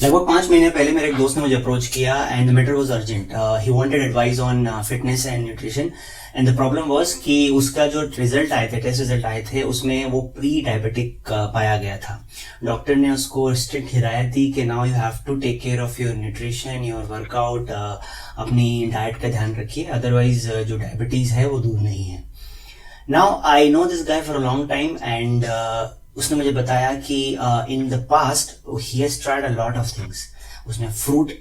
लगभग 5 महीने पहले मेरे एक दोस्त ने मुझे अप्रोच किया and the matter was urgent. He wanted advice on fitness and nutrition and the problem was कि उसका जो रिजल्ट आए थे, टेस्ट रिजल्ट आए थे, उसमें वो प्री डायबिटिक पाया गया था. डॉक्टर ने उसको स्ट्रिक्ट हिदायत दी कि now you have to take care of your nutrition, your workout, अपनी डाइट का ध्यान रखिए, अदरवाइज जो डायबिटीज है वो दूर नहीं है. Now I know this guy for a long time and उसने मुझे बताया कि in the past he has tried a lot of things. उसने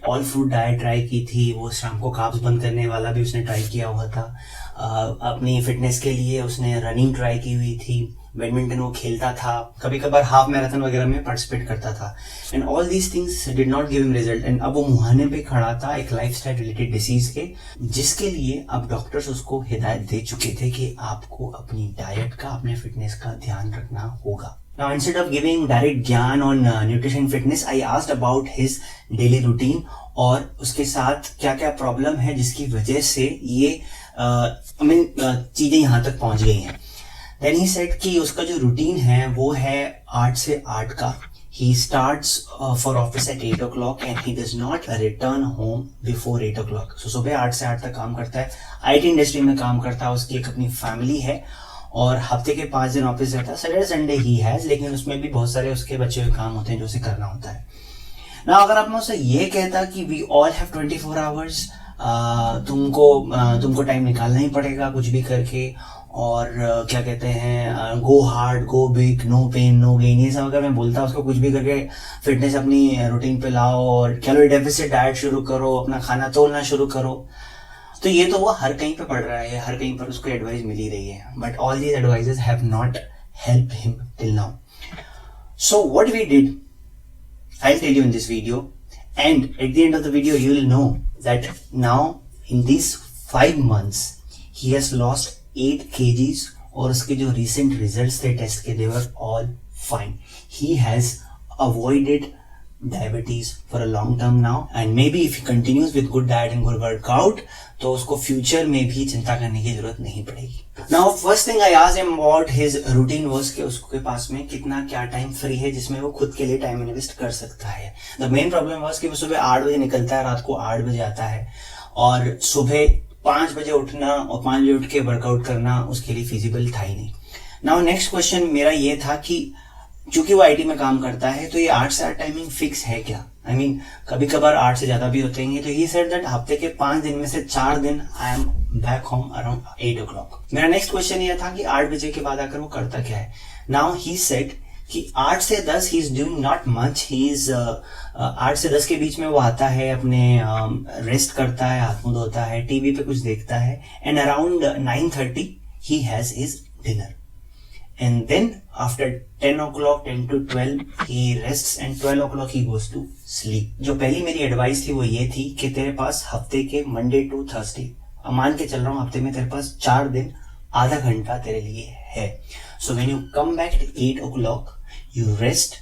ऑल फ्रूट डाइट ट्राई की थी, वो शाम को कार्ब्स बंद करने वाला भी उसने ट्राई किया हुआ था. अपनी फिटनेस के लिए उसने रनिंग ट्राई की हुई थी, बैडमिंटन वो खेलता था, कभी कभार हाफ मैराथन वगैरह में पार्टिसिपेट करता था. And all these things did not give him result. And अब वो मुहाने पे खड़ा था एक लाइफस्टाइल रिलेटेड डिसीज के, जिसके लिए अब डॉक्टर्स उसको हिदायत दे चुके थे कि आपको अपनी डाइट का, अपने फिटनेस का ध्यान रखना होगा. Now, instead of giving direct ज्ञान on nutrition fitness, I asked about his daily routine और उसके साथ क्या क्या प्रॉब्लम है जिसकी वजह से ये चीजें यहाँ तक पहुंच गई हैं. Then he said कि उसका जो रूटीन है वो है 8 से 8 का. He starts for office at 8 o'clock and he does not return home before 8 o'clock. So सुबह 8 से 8 तक काम करता है, IT इंडस्ट्री में काम करता है, उसकी एक अपनी फैमिली है और हफ्ते के 5 दिन ऑफिस रहता है. सैटरडे संडे ही हैज, लेकिन उसमें भी बहुत सारे उसके बचे हुए काम होते हैं जो उसे करना होता है ना. अगर आप मैं उससे ये कहता कि वी ऑल हैव 24 आवर्स, तुमको टाइम निकालना ही पड़ेगा कुछ भी करके, और क्या कहते हैं, go hard go big, no pain no gain, ये सब अगर मैं बोलता उसको कुछ भी करके फिटनेस अपनी रूटीन पे लाओ और कैलोरी डेफिसिट डाइट शुरू करो, अपना खाना तोलना शुरू करो, तो ये तो वो हर कहीं पे पढ़ रहा है, हर कहीं पर उसको एडवाइस मिल ही रही है. But all these advices have not help him till now. So what we did, I will tell you in this video, and at the end of the video you will know that now in this 5 months he has lost 8 kgs और उसके जो recent results थे test के, they were all fine. He has avoided diabetes for a long term now and maybe if he continues with good diet and good workout तो उसको future में भी चिंता करने की जरूरत नहीं पड़ेगी. Now first thing I asked him about his routine was कि उसके पास में कितना क्या टाइम फ्री है जिसमें वो खुद के लिए टाइम इन्वेस्ट कर सकता है. The main problem was कि वो सुबह 8 बजे निकलता है, रात को 8 बजे आता है और सुबह 5 बजे उठना और 5 बजे उठ के वर्कआउट करना उसके लिए फिजिबल था ही नहीं. Now next question मेरा ये था कि चूंकि वो आईटी में काम करता है तो ये 8 से 8 टाइमिंग फिक्स है क्या? I mean, कभी कभार 8 से ज्यादा भी होते हैं. तो ही सेड दैट हफ्ते के 5 दिन में से 4 दिन I am back home around 8 o'clock. मेरा नेक्स्ट क्वेश्चन ये था कि 8 बजे के बाद आकर वो करता क्या है. नाउ ही सेड कि 8 से 10 he is doing not much. He is 8 से 10 के बीच में वो आता है, अपने रेस्ट करता है, हाथ मुंह धोता है, टीवी पे कुछ देखता है, and around 9:30 he has his dinner. And then after 10 o'clock, 10 to 12, he rests and 12 o'clock he goes to sleep. जो पहली मेरी एडवाइस थी वो ये थी कि तेरे पास हफ्ते के मंडे टू थर्सडे, मान के चल रहा हूँ हफ्ते में तेरे पास 4 दिन आधा घंटा तेरे लिए है. So when you come back at 8 o'clock, you rest,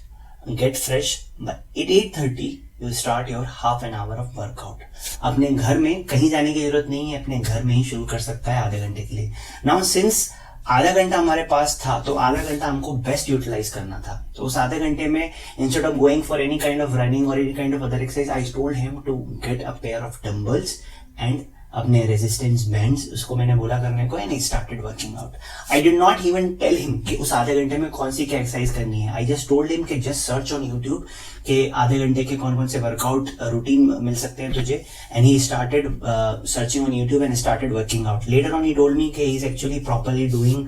get fresh, but at 8:30 you start your half an hour of workout. अपने घर में कहीं जाने की जरूरत नहीं है, अपने घर में ही शुरू कर सकता है आधे घंटे के लिए. Now since आधा घंटा हमारे पास था तो आधा घंटा हमको बेस्ट यूटिलाइज करना था. तो उस आधे घंटे में instead of going for any kind of running और any kind of other exercise, I told him to get a pair of dumbbells and अपने रेजिस्टेंस बैंड्स, उसको मैंने बोला करने को, and he started working out. I did not even tell him कि उस आधे घंटे में कौन सी क्या एक्सरसाइज करनी है. आई जस्ट टोल्ड हिम कि जस्ट सर्च ऑन यूट्यूब कि आधे घंटे के कौन कौन से वर्कआउट रूटीन मिल सकते हैं तुझे, and he started searching on YouTube and started working out. Later on he told me कि he is actually properly doing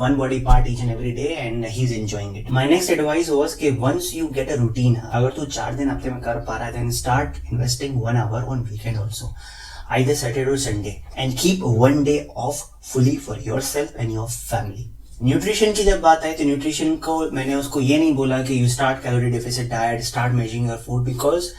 one body part each and every day and he's enjoying it. My next advice was कि once you get a routine, अगर तू 4 दिन हफ्ते में कर पा रहा है, then start investing 1 hour on weekend also, either Saturday or Sunday, and keep 1 day off fully for yourself and your family. Nutrition की जब बात आई तो न्यूट्रिशन को मैंने उसको ये नहीं बोला कि you start calorie deficit diet, start measuring your food, because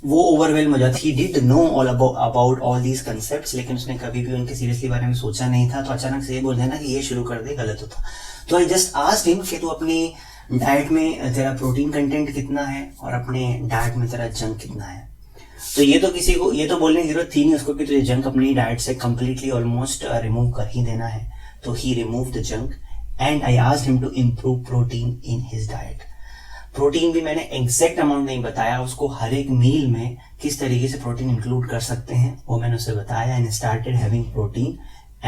वो ओवरवेलम हो जाती. He did know all about all these concepts, लेकिन उसने कभी भी उनके सीरियसली बारे में सोचा नहीं था. तो अचानक से ये बोल देना कि ये शुरू कर दे, गलत होता. तो आई जस्ट आस्क्ड हिम कि तू अपनी डाइट में तेरा प्रोटीन कंटेंट कितना है और अपने डाइट में तेरा जंक कितना है. तो ये तो किसी को ये तो बोलने की जरूरत थी नहीं उसको कि तुझे जंक अपनी डाइट से कंप्लीटली ऑलमोस्ट रिमूव कर ही देना है. तो he remove the junk and I asked him to improve protein in his diet. Protein भी मैंने एग्जैक्ट अमाउंट नहीं बताया उसको, हर एक मील में किस तरीके से प्रोटीन इंक्लूड कर सकते हैं वो मैंने उसे बताया, and started having protein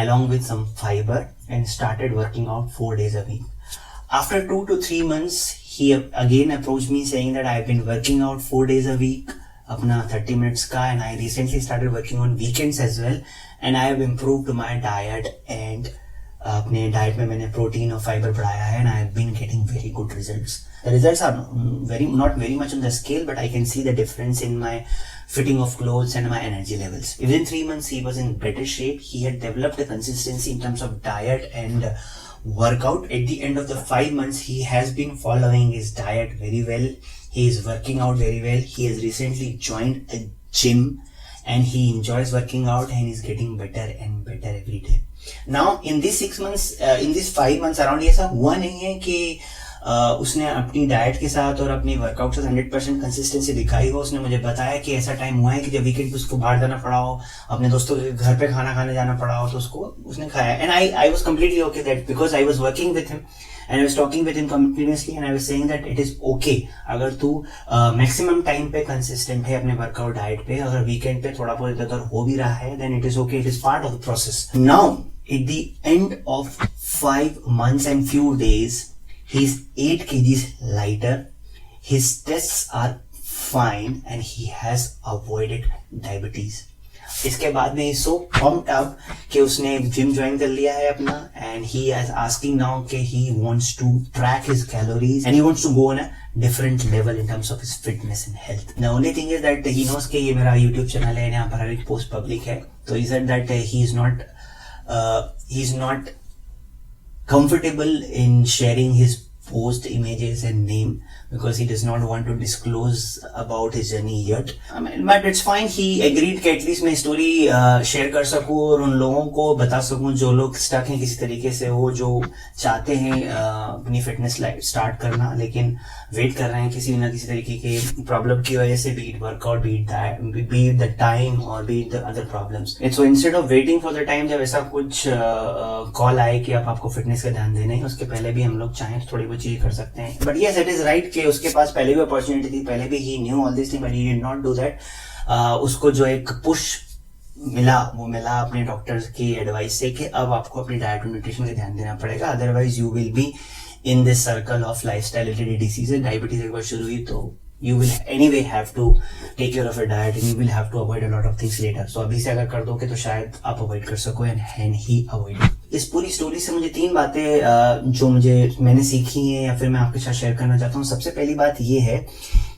along with some fiber and started working out 4 days a week. After 2 to 3 months, he again approached me saying that I've been working out 4 days a week, अपना 30 minutes का, and I recently started working on weekends as well, and I have improved my diet and अपने diet में मैंने protein और fibre बढ़ाया है, and I have been getting very good results. The results are not very much on the scale, but I can see the difference in my fitting of clothes and my energy levels. Within 3 months, he was in better shape. He had developed a consistency in terms of diet and workout. At the end of the 5 months, he has been following his diet very well. He is working out very well. He has recently joined a gym and he enjoys working out and is getting better and better every day. Now, in these 6 months, in these 5 months around, ऐसा हुआ नहीं है कि उसने अपनी diet के साथ और अपनी वर्कआउट से 100% कंसिस्टेंसी दिखाई हो. उसने मुझे बताया कि ऐसा टाइम हुआ है कि जब वीकेंड पे उसको बाहर जाना पड़ा हो, अपने दोस्तों के घर पे खाना खाने जाना पड़ा हो, तो उसने खाया. And I was completely okay that, because I was working with him and I was talking with him continuously and I was saying that it is okay अगर तू मैक्सिमम टाइम पे कंसिस्टेंट है अपने वर्कआउट डाइट पे, अगर weekend पे थोड़ा बहुत इधर हो भी रहा है, then it is okay, it is part of the process. Now at the end of 5 months and few days, he is 8 kgs lighter, his tests are fine and he has avoided diabetes. इसके बाद में सो pumped up कि उसने gym join कर लिया है अपना, and he is asking now कि he wants to track his calories and he wants to go on a different level in terms of his fitness and health. The only thing is that he knows कि ये मेरा YouTube channel है, यहाँ पर हर एक post public है, तो he said that he is not comfortable in sharing his post images and name because he does not want to disclose about his journey yet. But it's fine. He agreed कि at least मैं story share कर सकूँ और उन लोगों को बता सकूँ जो लोग stuck हैं किसी तरीके से, वो जो चाहते हैं अपनी fitness लाइफ start करना लेकिन वेट कर रहे हैं किसी न किसी तरीके के प्रॉब्लम की वजह से, be it workout, be it the time or be it the other problems. And so instead of waiting for the time जब ऐसा कुछ कॉल आए कि अब आपको फिटनेस का ध्यान देना है, उसके पहले भी हम लोग चाहें तो थोड़ी बहुत चीजें कर सकते हैं. But yes, it is right कि उसके पास पहले भी अपॉर्चुनिटी थी, पहले भी he knew all this thing but he did not do that. उसको जो एक पुश मिला वो मिला अपने डॉक्टर्स की एडवाइस से कि अब आपको अपनी डाइट और न्यूट्रिशन का ध्यान देना पड़ेगा, otherwise you will be in this circle of lifestyle related diseases. Diabetes एक बार शुरू हुई तो you will anyway have to take care of your diet and you will have to avoid a lot of things later. So अभी से अगर कर दोगे तो शायद आप अवॉइड कर सको, and he avoided. इस पूरी स्टोरी से मुझे 3 बातें जो मैंने सीखी हैं या फिर मैं आपके साथ शेयर करना चाहता हूँ. सबसे पहली बात ये है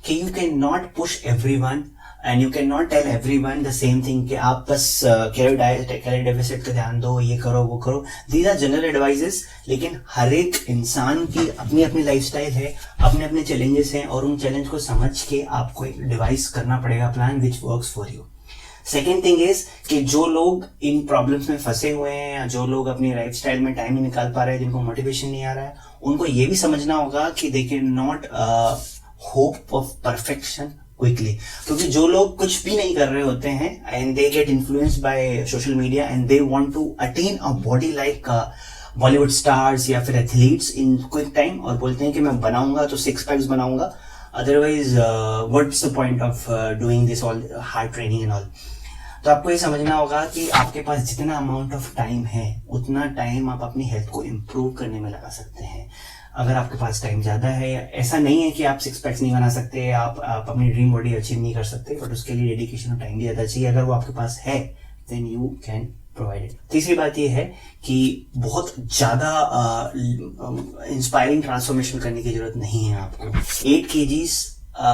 कि you cannot push everyone and you cannot tell everyone the same thing कि आप बस कैलोरी डेफिसिट का ध्यान दो, ये करो वो करो. These are general advices, लेकिन हर एक इंसान की अपनी अपनी लाइफस्टाइल है, अपने अपने चैलेंजेस हैं और उन चैलेंज को समझ के आपको एक डिवाइस करना पड़ेगा plan which works for you. Second thing is कि जो लोग इन प्रॉब्लम्स में फंसे हुए हैं या जो लोग अपनी लाइफस्टाइल में टाइम नहीं निकाल पा रहे हैं, जिनको मोटिवेशन नहीं आ रहा है, उनको ये भी समझना होगा कि they can not hope of perfection quickly. क्योंकि जो लोग कुछ भी नहीं कर रहे होते हैं and they get influenced by social media and they want to attain a body like Bollywood stars या फिर एथलीट्स इन क्विक टाइम और बोलते हैं कि मैं बनाऊंगा तो 6 पैक्स बनाऊंगा, otherwise what's the point of doing this all hard training and all. तो आपको ये समझना होगा कि आपके पास जितना अमाउंट ऑफ टाइम है उतना टाइम आप अपनी हेल्थ को इम्प्रूव करने में लगा सकते हैं. अगर आपके पास टाइम ज्यादा है, ऐसा नहीं है कि आप 6 पैक्स नहीं बना सकते, आप अपनी ड्रीम बॉडी अचीव नहीं कर सकते, बट उसके लिए डेडिकेशन और टाइम भी ज्यादा चाहिए. अगर वो आपके पास है then you can provide it. तीसरी बात ये है कि बहुत ज्यादा इंस्पायरिंग ट्रांसफॉर्मेशन करने की जरूरत नहीं है आपको. 8 kgs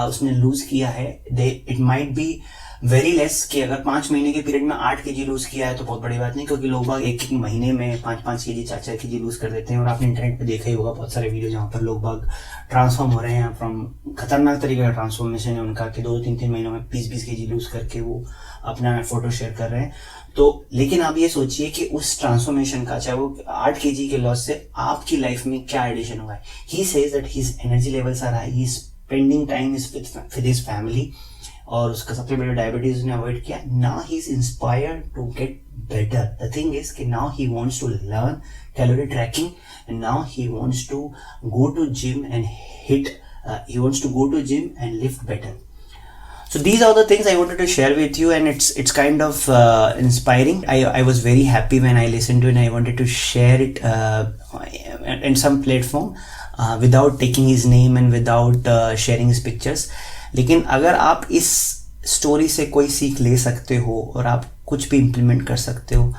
उसने लूज किया है. It might be very less कि अगर 5 महीने के पीरियड में 8 kg लूज किया है तो बहुत बड़ी बात नहीं, क्योंकि लोग बाग एक महीने में 5-5 kg 4-4 kg लूज कर देते हैं. और आपने इंटरनेट पे देखा ही होगा बहुत सारे वीडियो जहाँ पर लोग बाग ट्रांसफॉर्म हो रहे हैं फ्रॉम खतरनाक तरीके का ट्रांसफॉर्मेशन है उनका कि 2-3 महीनों में 20-20 kg लूज करके वो अपना फोटो शेयर कर रहे हैं. तो लेकिन आप ये सोचिए कि उस ट्रांसफॉर्मेशन का, चाहे वो 8 kg के लॉस से आपकी लाइफ में क्या एडिशन हुआ है. He says that his energy levels are high, he is spending time with his family और उसका सबसे बड़ा डायबिटीज ने अवॉइड किया. Now he is inspired to get better. The thing is कि now he wants to learn calorie tracking and now he wants to go to gym and hit he wants to go to gym and lift better. So these are the things I wanted to share with you, and it's kind of inspiring. I was very happy when I listened to it, and I wanted to share it in some platform without taking his name and without sharing his pictures. लेकिन अगर आप इस story से कोई सीख ले सकते हो और आप कुछ भी इम्प्लीमेंट कर सकते हो,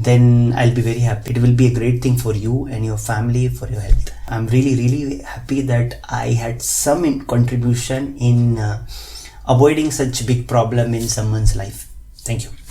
then I'll be very happy. It will be a great thing for you and your family, for your health. I'm really happy that I had some contribution in avoiding such big problem in someone's life. Thank you.